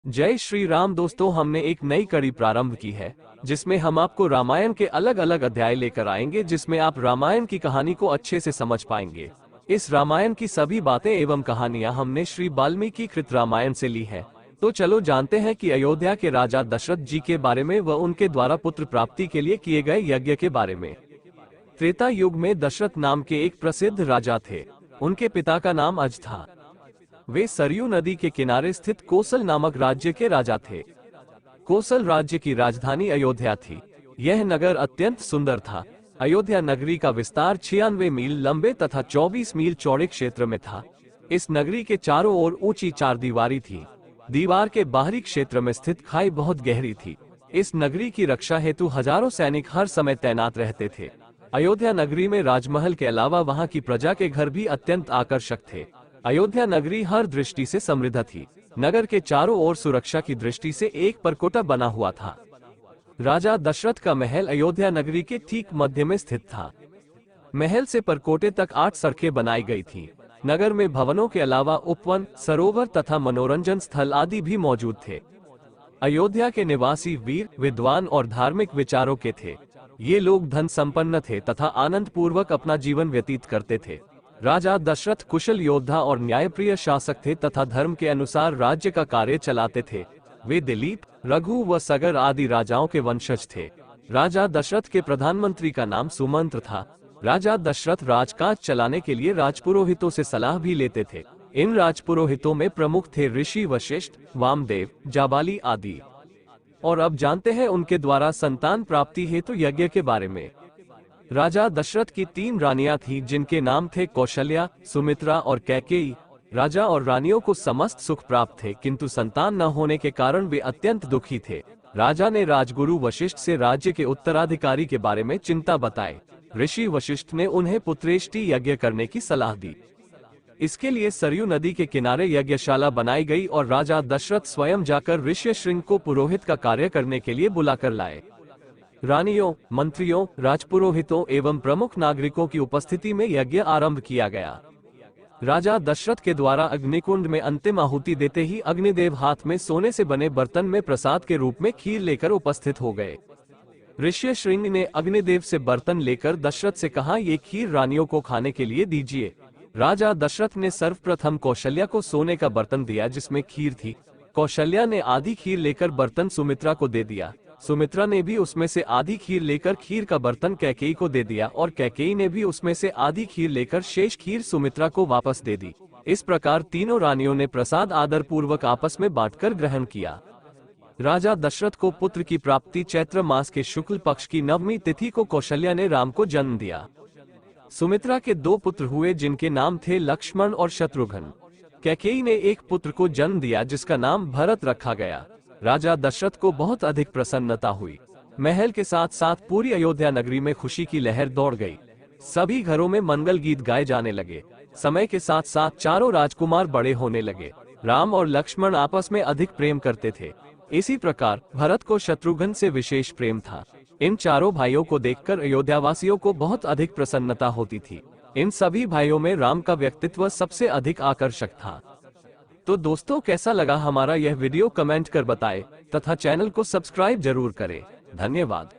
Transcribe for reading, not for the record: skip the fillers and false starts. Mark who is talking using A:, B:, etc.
A: जय श्री राम दोस्तों, हमने एक नई कड़ी प्रारंभ की है जिसमें हम आपको रामायण के अलग अलग अध्याय लेकर आएंगे, जिसमें आप रामायण की कहानी को अच्छे से समझ पाएंगे। इस रामायण की सभी बातें एवं कहानियां हमने श्री वाल्मीकि कृत रामायण से ली है। तो चलो जानते हैं कि अयोध्या के राजा दशरथ जी के बारे में व उनके द्वारा पुत्र प्राप्ति के लिए किए गए यज्ञ के बारे में। त्रेता युग में दशरथ नाम के एक प्रसिद्ध राजा थे। उनके पिता का नाम अज था। वे सरयू नदी के किनारे स्थित कोसल नामक राज्य के राजा थे। कोसल राज्य की राजधानी अयोध्या थी। यह नगर अत्यंत सुंदर था। अयोध्या नगरी का विस्तार 96 मील लंबे तथा 24 मील चौड़े क्षेत्र में था। इस नगरी के चारों ओर ऊंची चारदीवारी थी। दीवार के बाहरी क्षेत्र में स्थित खाई बहुत गहरी थी। इस नगरी की रक्षा हेतु हजारों सैनिक हर समय तैनात रहते थे। अयोध्या नगरी में राजमहल के अलावा वहां की प्रजा के घर भी अत्यंत आकर्षक थे। अयोध्या नगरी हर दृष्टि से समृद्ध थी। नगर के चारों ओर सुरक्षा की दृष्टि से एक परकोटा बना हुआ था। राजा दशरथ का महल अयोध्या नगरी के ठीक मध्य में स्थित था। महल से परकोटे तक 8 सड़कें बनाई गई थीं। नगर में भवनों के अलावा उपवन, सरोवर तथा मनोरंजन स्थल आदि भी मौजूद थे। अयोध्या के निवासी वीर, विद्वान और धार्मिक विचारों के थे। ये लोग धन संपन्न थे तथा आनंद पूर्वक अपना जीवन व्यतीत करते थे। राजा दशरथ कुशल योद्धा और न्यायप्रिय शासक थे तथा धर्म के अनुसार राज्य का कार्य चलाते थे। वे दिलीप, रघु व सगर आदि राजाओं के वंशज थे। राजा दशरथ के प्रधानमंत्री का नाम सुमंत्र था। राजा दशरथ राजकाज चलाने के लिए राजपुरोहितों से सलाह भी लेते थे। इन राजपुरोहितों में प्रमुख थे ऋषि वशिष्ठ, वामदेव, जाबाली आदि। और अब जानते हैं उनके द्वारा संतान प्राप्ति हेतु यज्ञ के बारे में। राजा दशरथ की 3 रानियां थीं जिनके नाम थे कौशल्या, सुमित्रा और कैकेयी। राजा और रानियों को समस्त सुख प्राप्त थे, किंतु संतान न होने के कारण वे अत्यंत दुखी थे। राजा ने राजगुरु वशिष्ठ से राज्य के उत्तराधिकारी के बारे में चिंता बताई। ऋषि वशिष्ठ ने उन्हें पुत्रेष्टि यज्ञ करने की सलाह दी। इसके लिए सरयू नदी के किनारे यज्ञशाला बनाई गई और राजा दशरथ स्वयं जाकर ऋष्यशृंग को पुरोहित का कार्य करने के लिए बुलाकर लाए। रानियों, मंत्रियों, राजपुरोहितों एवं प्रमुख नागरिकों की उपस्थिति में यज्ञ आरंभ किया गया। राजा दशरथ के द्वारा अग्निकुंड में अंतिम आहुति देते ही अग्निदेव हाथ में सोने से बने बर्तन में प्रसाद के रूप में खीर लेकर उपस्थित हो गए। ऋष्यशृंग ने अग्निदेव से बर्तन लेकर दशरथ से कहा, ये खीर रानियों को खाने के लिए दीजिए। राजा दशरथ ने सर्वप्रथम कौशल्या को सोने का बर्तन दिया जिसमें खीर थी। कौशल्या ने आधी खीर लेकर बर्तन सुमित्रा को दे दिया। सुमित्रा ने भी उसमें से आधी खीर लेकर खीर का बर्तन कैकेयी को दे दिया और कैकेयी ने भी उसमें से आधी खीर लेकर शेष खीर सुमित्रा को वापस दे दी। इस प्रकार तीनों रानियों ने प्रसाद आदर पूर्वक आपस में बांटकर ग्रहण किया। राजा दशरथ को पुत्र की प्राप्ति चैत्र मास के शुक्ल पक्ष की 9वीं तिथि को कौशल्या ने राम को जन्म दिया। सुमित्रा के 2 पुत्र हुए जिनके नाम थे लक्ष्मण और शत्रुघ्न। कैकेयी ने एक पुत्र को जन्म दिया जिसका नाम भरत रखा गया। राजा दशरथ को बहुत अधिक प्रसन्नता हुई। महल के साथ साथ पूरी अयोध्या नगरी में खुशी की लहर दौड़ गई। सभी घरों में मंगल गीत गाए जाने लगे। समय के साथ साथ चारों राजकुमार बड़े होने लगे। राम और लक्ष्मण आपस में अधिक प्रेम करते थे। इसी प्रकार भरत को शत्रुघ्न से विशेष प्रेम था। इन चारों भाइयों को देखकर अयोध्यावासियों को बहुत अधिक प्रसन्नता होती थी। इन सभी भाइयों में राम का व्यक्तित्व सबसे अधिक आकर्षक था। तो दोस्तों, कैसा लगा हमारा यह वीडियो कमेंट कर बताएं तथा चैनल को सब्सक्राइब जरूर करें। धन्यवाद।